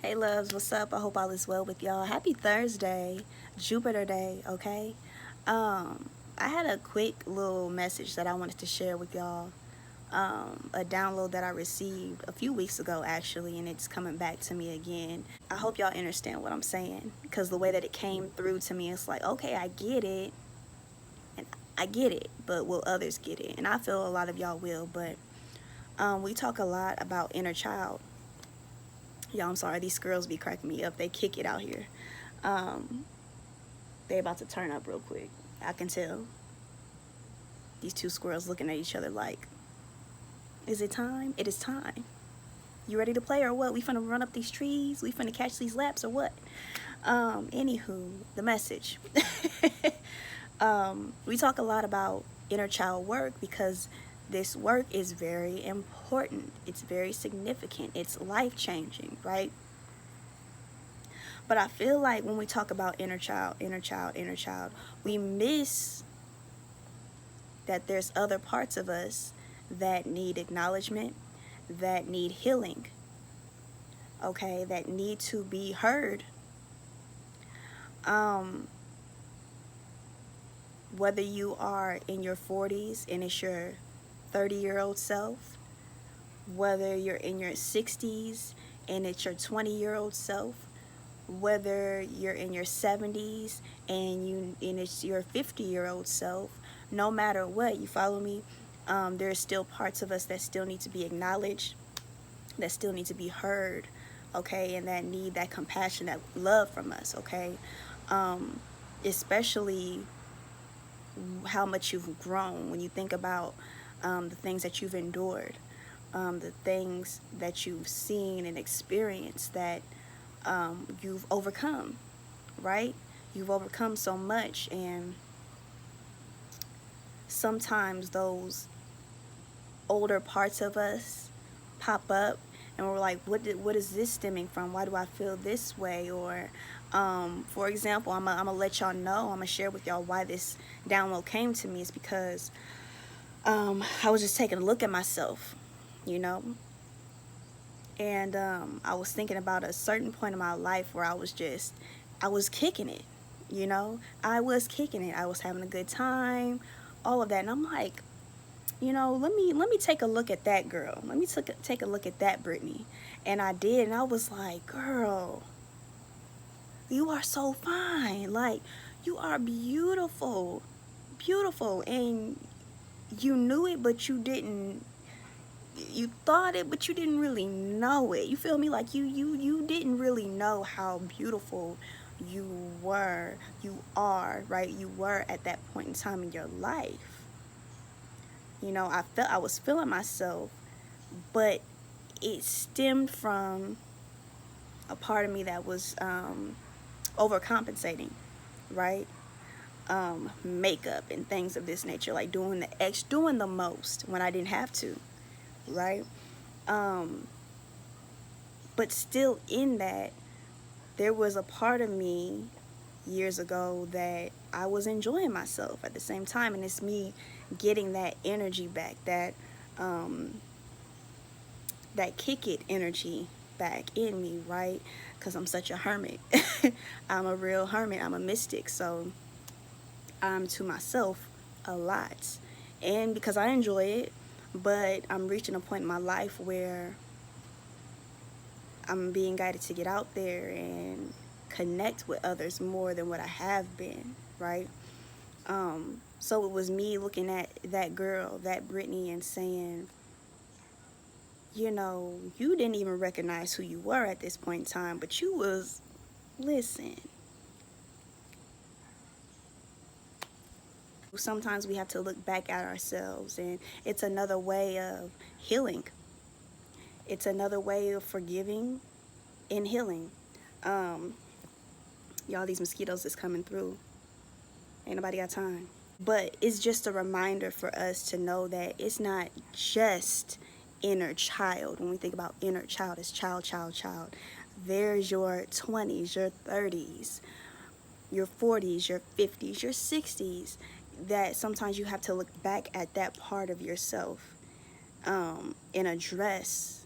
Hey loves, what's up? I hope all is well with y'all. Happy Thursday, Jupiter Day, okay? I had a quick little message that I wanted to share with y'all. A download that I received a few weeks ago actually, and it's coming back to me again. I hope y'all understand what I'm saying because the way that it came through to me, it's like, okay, I get it, and I get it, but will others get it? And I feel a lot of y'all will, but we talk a lot about inner child. Y'all, I'm sorry, these girls be cracking me up. They kick it out here. Um, they about to turn up real quick. I can tell. These two squirrels looking at each other like, is it time? It is time. You ready to play or what? We finna run up these trees? We finna catch these laps or what? Anywho, the message. We talk a lot about inner child work because this work is very important. It's very significant. It's life changing, right? But I feel like when we talk about inner child, inner child, inner child, we miss that there's other parts of us that need acknowledgement, that need healing, okay, that need to be heard. Um, Whether you are in your 40s and it's your 30-year-old self, whether you're in your 60s and it's your 20-year-old self, whether you're in your 70s and it's your 50-year-old self, no matter what, you follow me, there's still parts of us that still need to be acknowledged, that still need to be heard, okay, and that need that compassion, that love from us, okay, especially how much you've grown when you think about the things that you've endured, the things that you've seen and experienced that you've overcome, right? You've overcome so much, and sometimes those older parts of us pop up, and we're like, what is this stemming from? Why do I feel this way? Or, for example, I'm gonna let y'all know, I'm gonna share with y'all why this download came to me. Is because I was just taking a look at myself, you know, and I was thinking about a certain point in my life where I was kicking it, you know, I was kicking it. I was having a good time, all of that, and I'm like, you know, let me take a look at that girl. Let me take a look at that Brittany, and I did, and I was like, girl, you are so fine. Like, you are beautiful, beautiful, and you knew it, but you didn't, you thought it, but you didn't really know it. You feel me? Like you didn't really know how beautiful you are, right? You were at that point in time in your life. You know, I was feeling myself, but it stemmed from a part of me that was overcompensating, right? Makeup and things of this nature, like doing the most when I didn't have to, right? Um, but still in that, there was a part of me years ago that I was enjoying myself at the same time, and it's me getting that energy back, um, that kick it energy back in me, right? Because I'm such a hermit. I'm a real hermit. I'm a mystic, so I'm to myself a lot, and because I enjoy it, but I'm reaching a point in my life where I'm being guided to get out there and connect with others more than what I have been, right? So it was me looking at that girl, that Brittany, and saying, you know, you didn't even recognize who you were at this point in time, but you was, listen, sometimes we have to look back at ourselves, and it's another way of healing. It's another way of forgiving and healing. Um, y'all, these mosquitoes is coming through. Ain't nobody got time. But it's just a reminder for us to know that it's not just inner child. When we think about inner child, it's child, child, child. There's your 20s, your 30s, your 40s, your 50s, your 60s, that sometimes you have to look back at that part of yourself, and address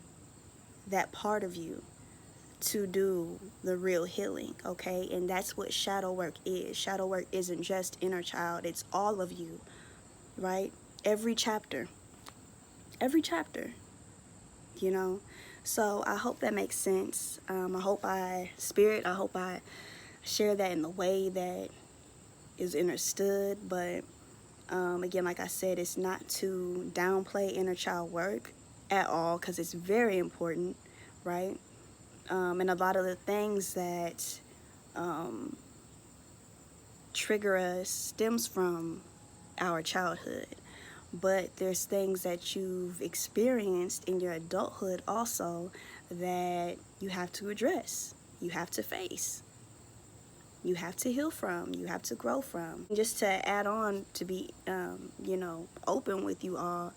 that part of you to do the real healing, okay? And that's what shadow work is. Shadow work isn't just inner child, it's all of you, right? Every chapter, you know? So I hope that makes sense. I hope I share that in the way that is understood. But again, like I said, it's not to downplay inner child work at all, because it's very important, right? And a lot of the things that trigger us stems from our childhood. But there's things that you've experienced in your adulthood also that you have to address, you have to face, you have to heal from, you have to grow from. Just to add on, to be, open with you all,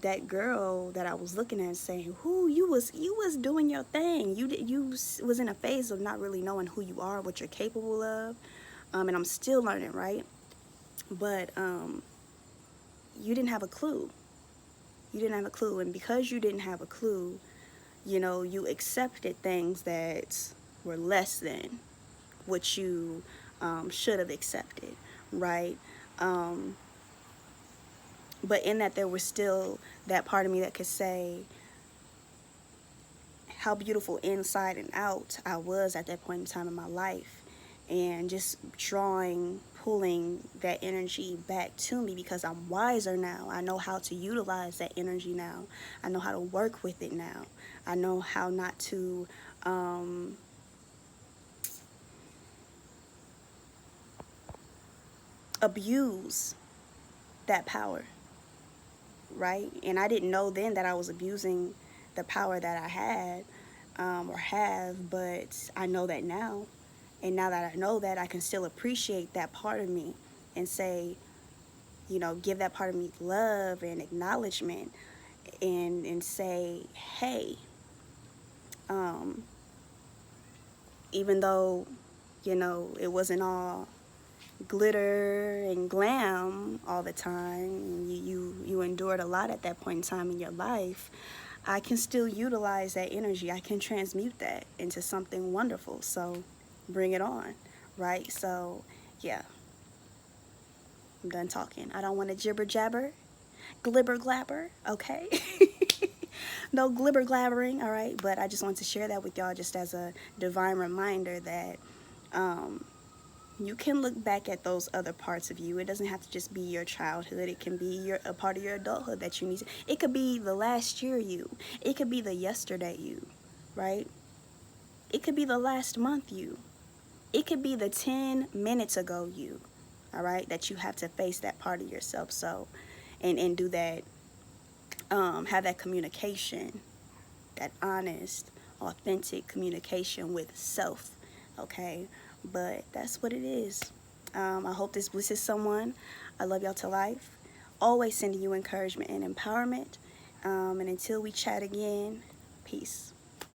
that girl that I was looking at saying, "Who you was doing your thing. You was in a phase of not really knowing who you are, what you're capable of." And I'm still learning, right? But you didn't have a clue. You didn't have a clue, and because you didn't have a clue, you accepted things that were less than what you should have accepted, right? But in that, there was still that part of me that could say how beautiful inside and out I was at that point in time in my life, and just pulling that energy back to me, because I'm wiser now. I know how to utilize that energy now. I know how to work with it now. I know how not to abuse that power, right? And I didn't know then that I was abusing the power that I had or have, but I know that now. And now that I know that, I can still appreciate that part of me and say, give that part of me love and acknowledgement, and say, hey, even though, it wasn't all glitter and glam all the time, you endured a lot at that point in time in your life, I can still utilize that energy. I can transmute that into something wonderful. So bring it on, right? So yeah, I'm done talking. I don't want to jibber jabber, glibber glabber, okay? No glibber glabbering, all right? But I just want to share that with y'all, just as a divine reminder that you can look back at those other parts of you. It doesn't have to just be your childhood. It can be a part of your adulthood that you need to, it could be the last year you. It could be the yesterday you, right? It could be the last month you. It could be the 10 minutes ago you, all right? That you have to face that part of yourself. So, and do that, have that communication, that honest, authentic communication with self, okay? But that's what it is. I hope this blesses someone. I love y'all to life. Always sending you encouragement and empowerment. And until we chat again, peace.